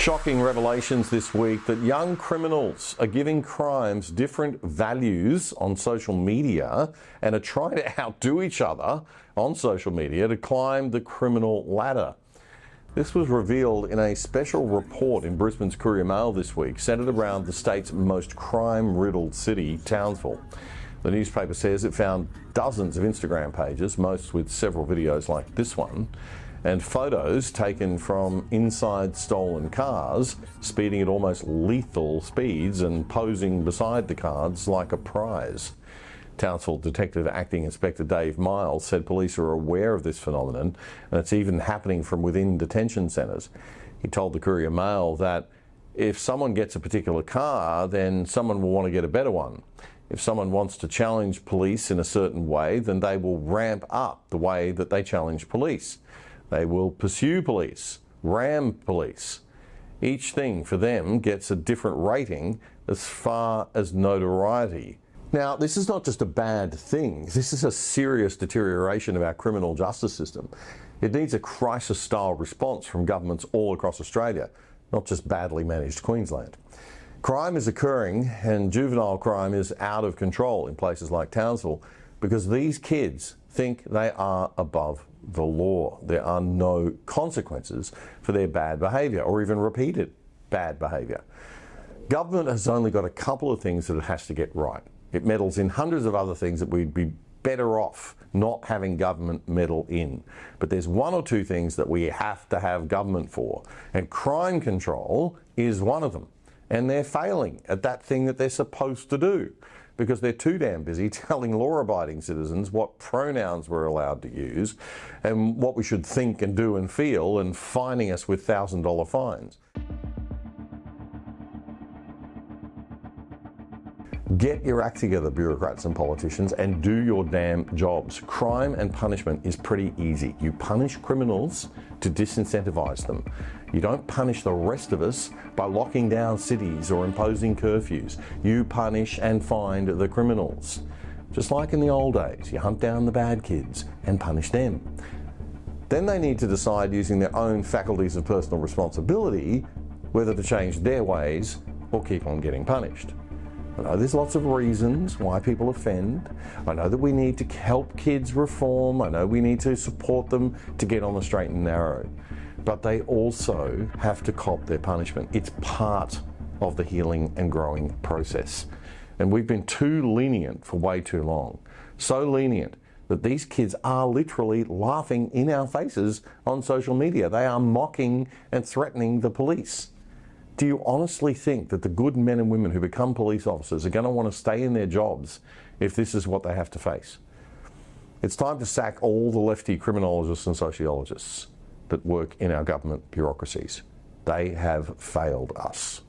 Shocking revelations this week that young criminals are giving crimes different values on social media and are trying to outdo each other on social media to climb the criminal ladder. This was revealed in a special report in Brisbane's Courier-Mail this week, centred around the state's most crime-riddled city, Townsville. The newspaper says it found dozens of Instagram pages, most with several videos like this one, and photos taken from inside stolen cars, speeding at almost lethal speeds and posing beside the cars like a prize. Townsville Detective Acting Inspector Dave Miles said police are aware of this phenomenon, and it's even happening from within detention centres. He told the Courier-Mail that if someone gets a particular car, then someone will want to get a better one. If someone wants to challenge police in a certain way, then they will ramp up the way that they challenge police. They will pursue police, ram police. Each thing for them gets a different rating as far as notoriety. Now, this is not just a bad thing. This is a serious deterioration of our criminal justice system. It needs a crisis-style response from governments all across Australia, not just badly managed Queensland. Crime is occurring and juvenile crime is out of control in places like Townsville because these kids think they are above the law. There are no consequences for their bad behaviour or even repeated bad behaviour. Government has only got a couple of things that it has to get right. It meddles in hundreds of other things that we'd be better off not having government meddle in. But there's one or two things that we have to have government for, and crime control is one of them. And they're failing at that thing that they're supposed to do because they're too damn busy telling law-abiding citizens what pronouns we're allowed to use and what we should think and do and feel and fining us with $1,000 fines. Get your act together, bureaucrats and politicians, and do your damn jobs. Crime and punishment is pretty easy. You punish criminals to disincentivise them. You don't punish the rest of us by locking down cities or imposing curfews. You punish and find the criminals. Just like in the old days, you hunt down the bad kids and punish them. Then they need to decide, using their own faculties of personal responsibility, whether to change their ways or keep on getting punished. I know there's lots of reasons why people offend. I know that we need to help kids reform. I know we need to support them to get on the straight and narrow. But they also have to cop their punishment. It's part of the healing and growing process. And we've been too lenient for way too long. So lenient that these kids are literally laughing in our faces on social media. They are mocking and threatening the police. Do you honestly think that the good men and women who become police officers are going to want to stay in their jobs if this is what they have to face? It's time to sack all the lefty criminologists and sociologists that work in our government bureaucracies. They have failed us.